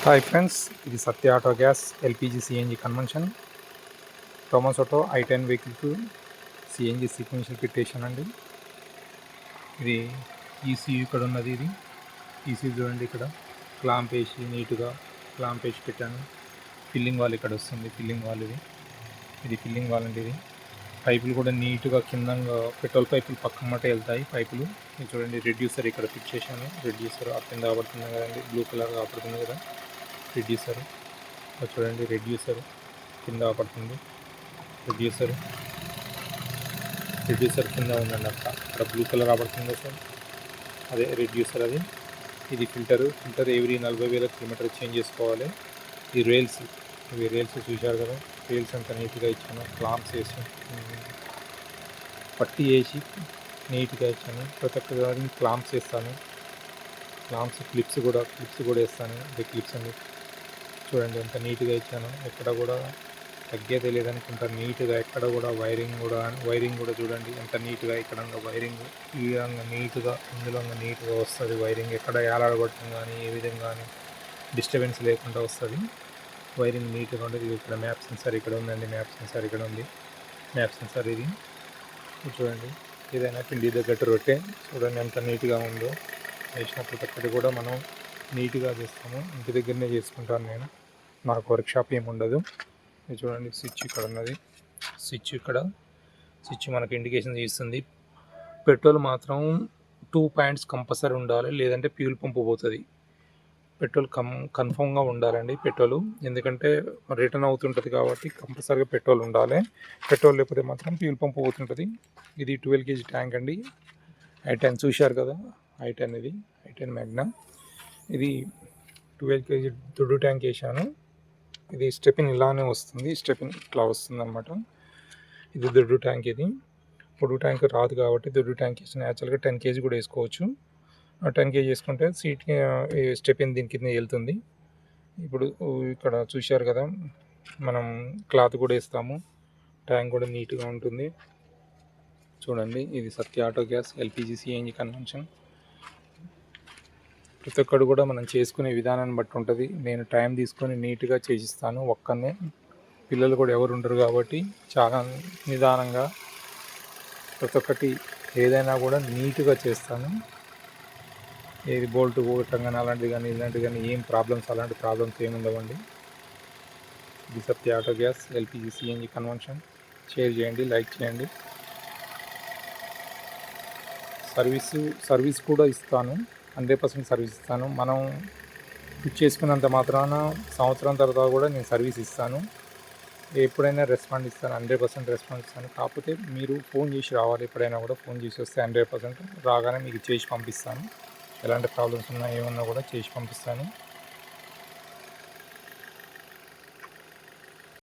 Hi friends, ఇది Satya auto gas LPG CNG convention Thomas auto i10 వెహికల్కు CNG sequential ఫిట్టేషన్ అండి. ఇది ఈసీయూ ఇక్కడ ఉన్నది. ఇది ఈసీయూ చూడండి, ఇక్కడ క్లాంప్ వేసి నీట్గా క్లాంప్ వేసి పెట్టాను. ఫిల్లింగ్ వాల్ ఇక్కడ వస్తుంది. ఫిల్లింగ్ వాల్ ఇది ఫిల్లింగ్ వాల్ అండి. ఇది పైపులు కూడా నీట్గా కిందంగా పెట్రోల్ పైపులు పక్కన మట్ట వెళ్తాయి పైపులు. ఇది చూడండి, రెడ్యూసర్ ఇక్కడ ఫిట్ చేశాను. రెడ్యూసర్ ఆ కింద కాబడుతుంది కదండి, బ్లూ కలర్ కాబడుతుంది కదా రెడ్యూసర్. చూడండి, రెడ్యూసర్ కింద పడుతుంది. రెడ్యూసర్ కింద ఉందండి. అక్కడ బ్లూ కలర్ పడుతుంది సార్, అదే రెడ్యూసర్. అది ఇది ఫిల్టర్ ఎవ్రీ 40,000 కిలోమీటర్ చేంజ్ చేసుకోవాలి. ఈ రైల్స్, ఇవి రైల్స్ చూశారు కదా, రైల్స్ అంతా నీట్గా ఇచ్చాను. క్లాంప్స్ వేసి పట్టి వేసి నీట్గా ఇచ్చాను. ప్రతి ఒక్క దానికి క్లాంప్స్ వేస్తాను. క్లిప్స్ కూడా వేస్తాను. ఈ క్లిప్స్ అన్ని చూడండి ఎంత నీట్గా ఇచ్చాను. ఎక్కడ కూడా తగ్గేదే లేదనుకుంటా. నీట్గా ఎక్కడ కూడా వైరింగ్ కూడా చూడండి ఎంత నీట్గా. ఇక్కడ వైరింగ్ ఈ విధంగా నీట్గా, ఇందులో నీట్గా వస్తుంది వైరింగ్. ఎక్కడ ఏలాడబట్టడం కానీ ఏ విధంగా కానీ డిస్టర్బెన్స్ లేకుండా వస్తుంది. వైరింగ్ నీట్గా ఉంటుంది. ఇక్కడ మ్యాప్ సెన్సార్ ఇక్కడ ఉందండి. మ్యాప్ సెన్సార్ ఇక్కడ ఉంది. మ్యాప్ సెన్సార్ ఇది చూడండి. ఏదైనా పిండి దగ్గర రొట్టె చూడండి ఎంత నీట్గా ఉందో. వేసిన ప్రతి ఒక్కటి కూడా మనం నీట్గా చేస్తాము. ఇంటి దగ్గరనే చేసుకుంటాను నేను, నాకు వర్క్షాప్ ఏమి ఉండదు. ఇది చూడండి, స్విచ్ ఇక్కడ ఉన్నది. స్విచ్ మనకు ఇండికేషన్ ఇస్తుంది. పెట్రోల్ మాత్రం 2 పాయింట్స్ కంపల్సరీ ఉండాలి, లేదంటే ఫ్యూల్ పంపు పోతుంది. పెట్రోల్ కన్ఫామ్గా ఉండాలండి పెట్రోల్, ఎందుకంటే రిటర్న్ అవుతుంటుంది కాబట్టి కంపల్సరీగా పెట్రోల్ ఉండాలి. పెట్రోల్ లేకపోతే మాత్రం ఫ్యూల్ పంపు పోతుంటుంది. ఇది 12 kg ట్యాంక్ అండి. i10 చూశారు కదా, i10 ఇది i10 మ్యాగ్నా. ఇది 12 kg దొడ్డు ట్యాంక్ వేసాను. ఇది స్టెపిన్ ఇలానే వస్తుంది, స్టెపిన్ ఇట్లా వస్తుంది అనమాట. ఇది దొడ్డు ట్యాంక్. ఇది పొడుగు ట్యాంక్ రాదు కాబట్టి దొడ్డు ట్యాంక్ వేసిన. యాక్చువల్గా 10 kg కూడా వేసుకోవచ్చు. 10 kg వేసుకుంటే సీట్ స్టెపిన్ దీని కింద వెళ్తుంది. ఇప్పుడు ఇక్కడ చూశారు కదా, మనం క్లాత్ కూడా వేస్తాము. ట్యాంక్ కూడా నీట్గా ఉంటుంది. చూడండి, ఇది Satya auto gas LPG CNG convention. ప్రతి ఒక్కడు కూడా మనం చేసుకునే విధానాన్ని బట్టి ఉంటుంది. నేను టైం తీసుకొని నీట్గా చేసిస్తాను ఒక్కనే. పిల్లలు కూడా ఎవరు ఉండరు కాబట్టి చాలా నిదానంగా ప్రతి ఒక్కటి ఏదైనా కూడా నీట్గా చేస్తాను. ఏది బోల్ట్ పోగొట్టం కానీ అలాంటిది కానీ ఇలాంటివి కానీ అలాంటి ప్రాబ్లమ్స్ ఏమి ఉండవండి. ఇది Satya auto gas LPG CNG convention. Share చేయండి, లైక్ చేయండి. సర్వీస్ కూడా ఇస్తాను, 100% సర్వీస్ ఇస్తాను. మనం ఫిట్ చేసుకున్నంత మాత్రాన సంవత్సరం తర్వాత కూడా నేను సర్వీస్ ఇస్తాను. ఎప్పుడైనా రెస్పాండ్ ఇస్తాను, 100% రెస్పాండ్ ఇస్తాను. కాకపోతే మీరు ఫోన్ చేసి రావాలి. ఎప్పుడైనా కూడా ఫోన్ చేసి వస్తే 100% రాగానే మీకు చేసి పంపిస్తాను. ఎలాంటి ప్రాబ్లమ్స్ ఉన్నా ఏమన్నా కూడా చేసి పంపిస్తాను.